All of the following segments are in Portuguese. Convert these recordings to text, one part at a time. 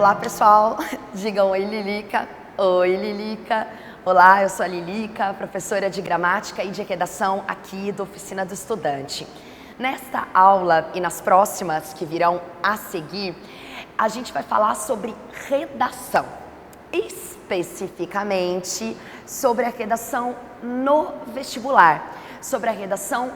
Olá pessoal, digam oi Lilica, oi Lilica. Olá, eu sou a Lilica, professora de gramática e de redação aqui da Oficina do Estudante. Nesta aula e nas próximas que virão a seguir, a gente vai falar sobre redação, especificamente sobre a redação no vestibular, sobre a redação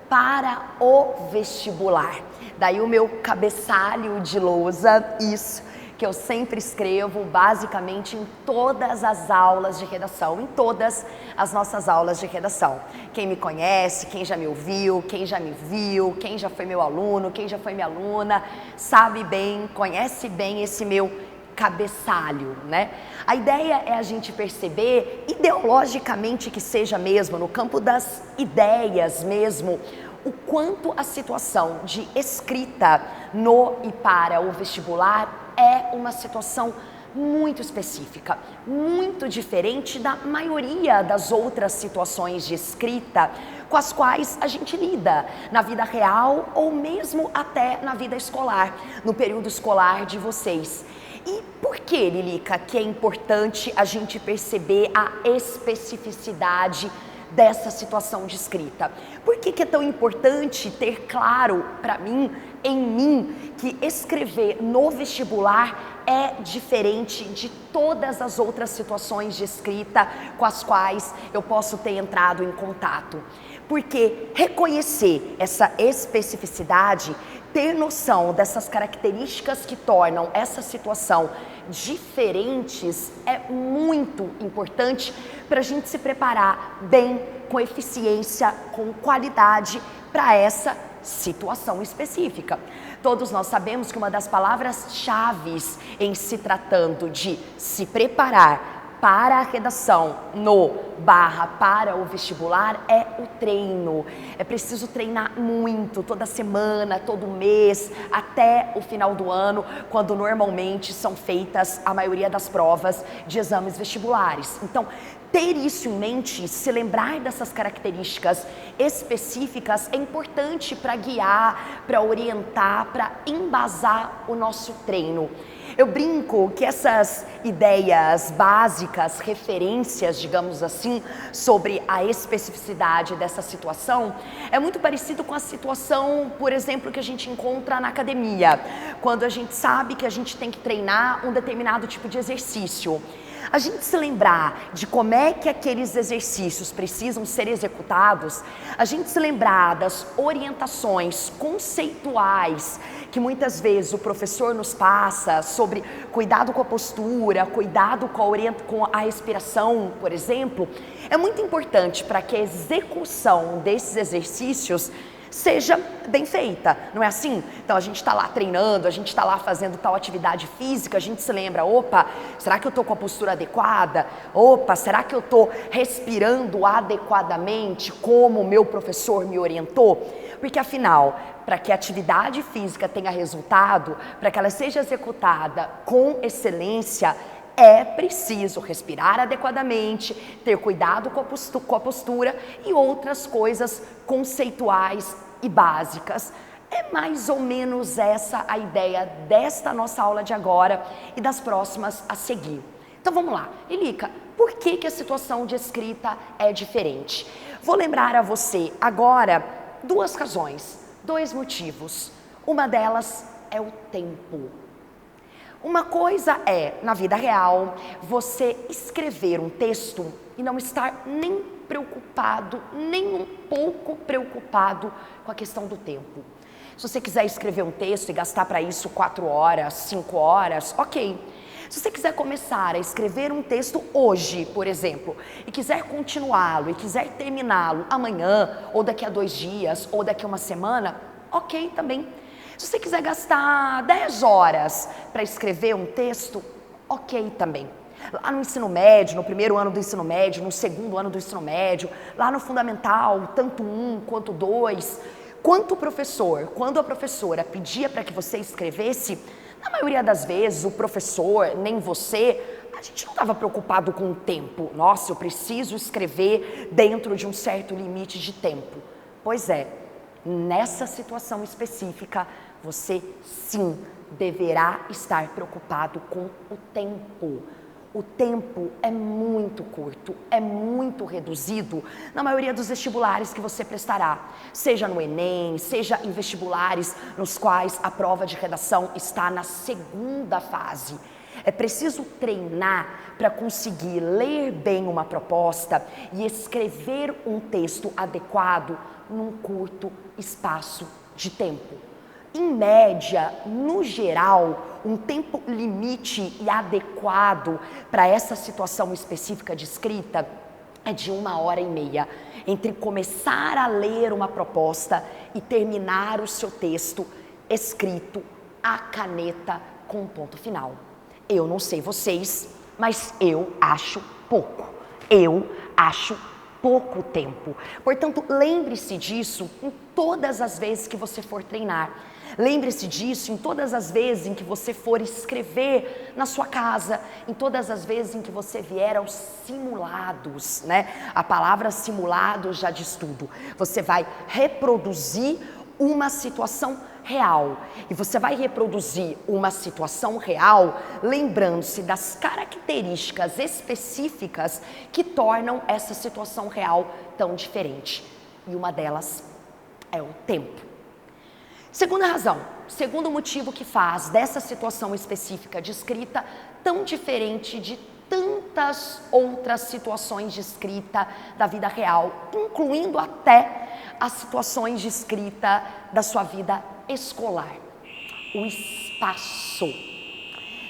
para o vestibular. Daí o meu cabeçalho de lousa, isso que eu sempre escrevo basicamente em todas as aulas de redação, em todas as nossas aulas de redação. Quem me conhece, quem já me ouviu, quem já me viu, quem já foi meu aluno, quem já foi minha aluna, sabe bem, conhece bem esse meu cabeçalho, né? A ideia é a gente perceber, ideologicamente que seja mesmo, no campo das ideias mesmo, o quanto a situação de escrita no e para o vestibular é uma situação muito específica, muito diferente da maioria das outras situações de escrita com as quais a gente lida na vida real ou mesmo até na vida escolar, no período escolar de vocês. E por que, Lilica, que é importante a gente perceber a especificidade dessa situação de escrita? Por que é tão importante ter claro para mim, em mim, que escrever no vestibular é diferente de todas as outras situações de escrita com as quais eu posso ter entrado em contato? Porque reconhecer essa especificidade, ter noção dessas características que tornam essa situação diferentes é muito importante para a gente se preparar bem, com eficiência, com qualidade para essa situação específica. Todos nós sabemos que uma das palavras-chave em se tratando de se preparar para a redação para o vestibular é o treino. É preciso treinar muito, toda semana, todo mês, até o final do ano, quando normalmente são feitas a maioria das provas de exames vestibulares. Então, ter isso em mente, se lembrar dessas características específicas é importante para guiar, para orientar, para embasar o nosso treino. Eu brinco que essas ideias básicas, referências, digamos assim, sobre a especificidade dessa situação, é muito parecido com a situação, por exemplo, que a gente encontra na academia, quando a gente sabe que a gente tem que treinar um determinado tipo de exercício. A gente se lembrar de como é que aqueles exercícios precisam ser executados, a gente se lembrar das orientações conceituais que muitas vezes o professor nos passa sobre cuidado com a postura, cuidado com a respiração, por exemplo, é muito importante para que a execução desses exercícios seja bem feita, não é assim? Então a gente está lá treinando, a gente está lá fazendo tal atividade física, a gente se lembra, opa, será que eu estou com a postura adequada? Opa, será que eu estou respirando adequadamente como o meu professor me orientou? Porque afinal, para que a atividade física tenha resultado, para que ela seja executada com excelência, é preciso respirar adequadamente, ter cuidado com a postura e outras coisas conceituais e básicas. É mais ou menos essa a ideia desta nossa aula de agora e das próximas a seguir. Então vamos lá. Lilica, por que a situação de escrita é diferente? Vou lembrar a você agora duas razões, dois motivos. Uma delas é o tempo. Uma coisa é, na vida real, você escrever um texto e não estar nem preocupado, nem um pouco preocupado com a questão do tempo. Se você quiser escrever um texto e gastar para isso 4 horas, 5 horas, ok. Se você quiser começar a escrever um texto hoje, por exemplo, e quiser continuá-lo, e quiser terminá-lo amanhã, ou daqui a 2 dias, ou daqui a uma semana, ok também. Se você quiser gastar 10 horas para escrever um texto, ok também. Lá no ensino médio, no primeiro ano do ensino médio, no segundo ano do ensino médio, lá no fundamental, tanto 1 quanto 2, quando a professora pedia para que você escrevesse, na maioria das vezes o professor, nem você, a gente não estava preocupado com o tempo. Nossa, eu preciso escrever dentro de um certo limite de tempo. Pois é. Nessa situação específica, Você sim deverá estar preocupado com o tempo. O tempo é muito curto, é muito reduzido na maioria dos vestibulares que você prestará, seja no Enem, seja em vestibulares nos quais a prova de redação está na segunda fase. É preciso treinar para conseguir ler bem uma proposta e escrever um texto adequado num curto espaço de tempo. Em média, no geral, um tempo limite e adequado para essa situação específica de escrita é de 1h30, entre começar a ler uma proposta e terminar o seu texto escrito à caneta com um ponto final. Eu não sei vocês, mas eu acho pouco. Eu acho pouco tempo. Portanto, lembre-se disso em todas as vezes que você for treinar. Lembre-se disso em todas as vezes em que você for escrever na sua casa, em todas as vezes em que você vier aos simulados, né? A palavra simulado já diz tudo. Você vai reproduzir uma situação real. E você vai reproduzir uma situação real lembrando-se das características específicas que tornam essa situação real tão diferente. E uma delas é o tempo. Segunda razão, segundo motivo que faz dessa situação específica de escrita tão diferente de tantas outras situações de escrita da vida real, incluindo até as situações de escrita da sua vida escolar. O espaço.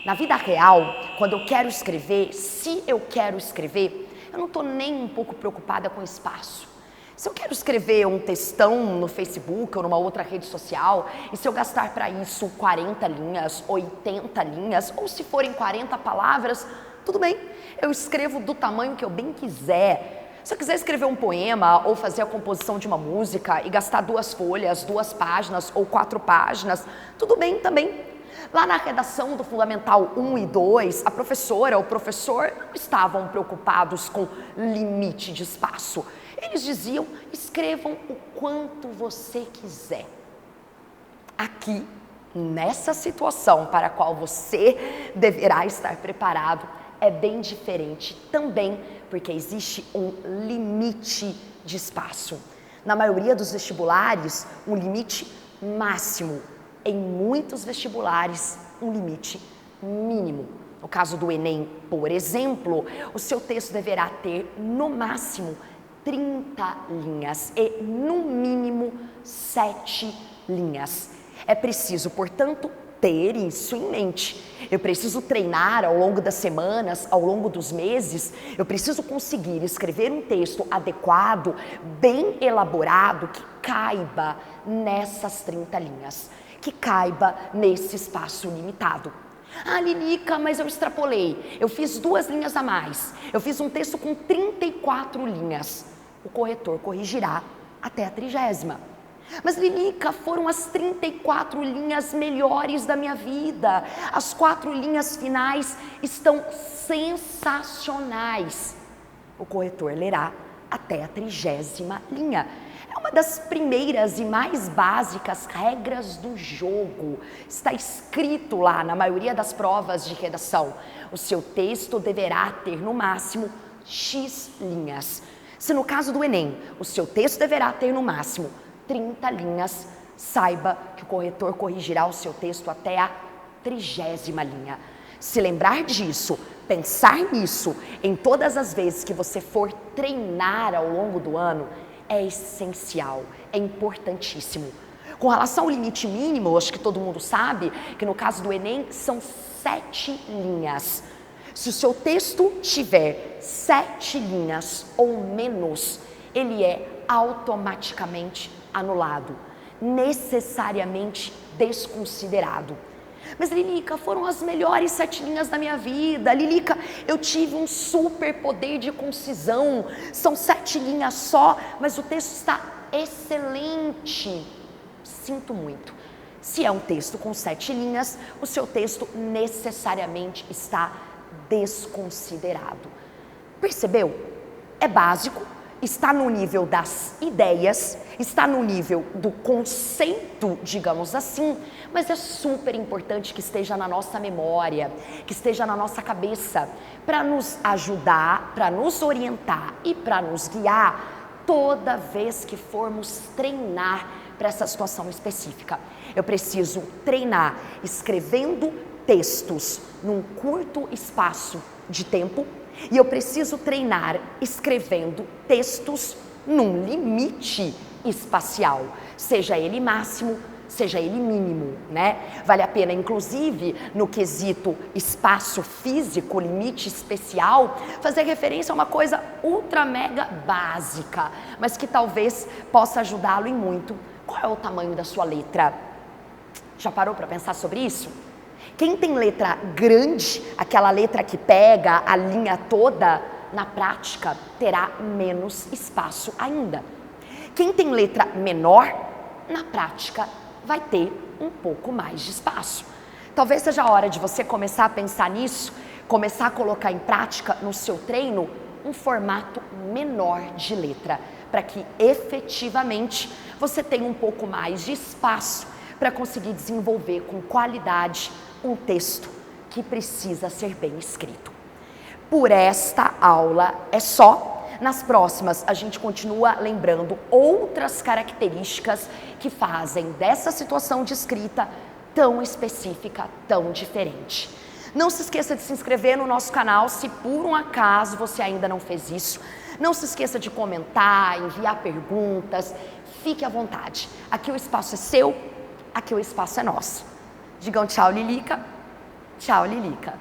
Na vida real, quando eu quero escrever, se eu quero escrever, eu não estou nem um pouco preocupada com espaço. Se eu quero escrever um textão no Facebook ou numa outra rede social, e se eu gastar para isso 40 linhas, 80 linhas, ou se forem 40 palavras, tudo bem, eu escrevo do tamanho que eu bem quiser. Se eu quiser escrever um poema ou fazer a composição de uma música e gastar 2 folhas, 2 páginas ou 4 páginas, tudo bem também. Lá na redação do Fundamental 1 e 2, a professora ou o professor não estavam preocupados com limite de espaço. Eles diziam, escrevam o quanto você quiser. Aqui, nessa situação para a qual você deverá estar preparado, é bem diferente também, porque existe um limite de espaço. Na maioria dos vestibulares, um limite máximo. Em muitos vestibulares, um limite mínimo. No caso do Enem, por exemplo, o seu texto deverá ter, no máximo, 30 linhas e, no mínimo, 7 linhas. É preciso, portanto, ter isso em mente. Eu preciso treinar ao longo das semanas, ao longo dos meses, eu preciso conseguir escrever um texto adequado, bem elaborado, que caiba nessas 30 linhas, que caiba nesse espaço limitado. Ah, Lilica, mas eu extrapolei, eu fiz 2 linhas a mais, eu fiz um texto com 34 linhas. O corretor corrigirá até a 30ª. Mas Lilica, foram as 34 linhas melhores da minha vida, as 4 linhas finais estão sensacionais. O corretor lerá até a 30ª linha. É uma das primeiras e mais básicas regras do jogo. Está escrito lá na maioria das provas de redação. O seu texto deverá ter no máximo X linhas. Se no caso do Enem, o seu texto deverá ter no máximo 30 linhas, saiba que o corretor corrigirá o seu texto até a 30ª linha. Se lembrar disso, pensar nisso em todas as vezes que você for treinar ao longo do ano, é essencial, é importantíssimo. Com relação ao limite mínimo, acho que todo mundo sabe que no caso do Enem são 7 linhas. Se o seu texto tiver 7 linhas ou menos, ele é automaticamente anulado, necessariamente desconsiderado. Mas Lilica, foram as melhores 7 linhas da minha vida. Lilica, eu tive um super poder de concisão. São 7 linhas só, mas o texto está excelente. Sinto muito. Se é um texto com 7 linhas, o seu texto necessariamente está desconsiderado. Percebeu? É básico, está no nível das ideias, está no nível do conceito, digamos assim, mas é super importante que esteja na nossa memória, que esteja na nossa cabeça, para nos ajudar, para nos orientar e para nos guiar toda vez que formos treinar para essa situação específica. Eu preciso treinar escrevendo textos num curto espaço de tempo, e eu preciso treinar escrevendo textos num limite espacial, seja ele máximo, seja ele mínimo, né? Vale a pena, inclusive, no quesito espaço físico, limite especial, fazer referência a uma coisa ultra mega básica, mas que talvez possa ajudá-lo em muito. Qual é o tamanho da sua letra? Já parou para pensar sobre isso? Quem tem letra grande, aquela letra que pega a linha toda, na prática terá menos espaço ainda. Quem tem letra menor, na prática vai ter um pouco mais de espaço. Talvez seja a hora de você começar a pensar nisso, começar a colocar em prática no seu treino um formato menor de letra, para que efetivamente você tenha um pouco mais de espaço para conseguir desenvolver com qualidade um texto que precisa ser bem escrito. Por esta aula é só. Nas próximas a gente continua lembrando outras características que fazem dessa situação de escrita tão específica, tão diferente. Não se esqueça de se inscrever no nosso canal se por um acaso você ainda não fez isso. Não se esqueça de comentar, enviar perguntas, fique à vontade. Aqui o espaço é seu, aqui o espaço é nosso. Digam tchau, Lilica. Tchau, Lilica.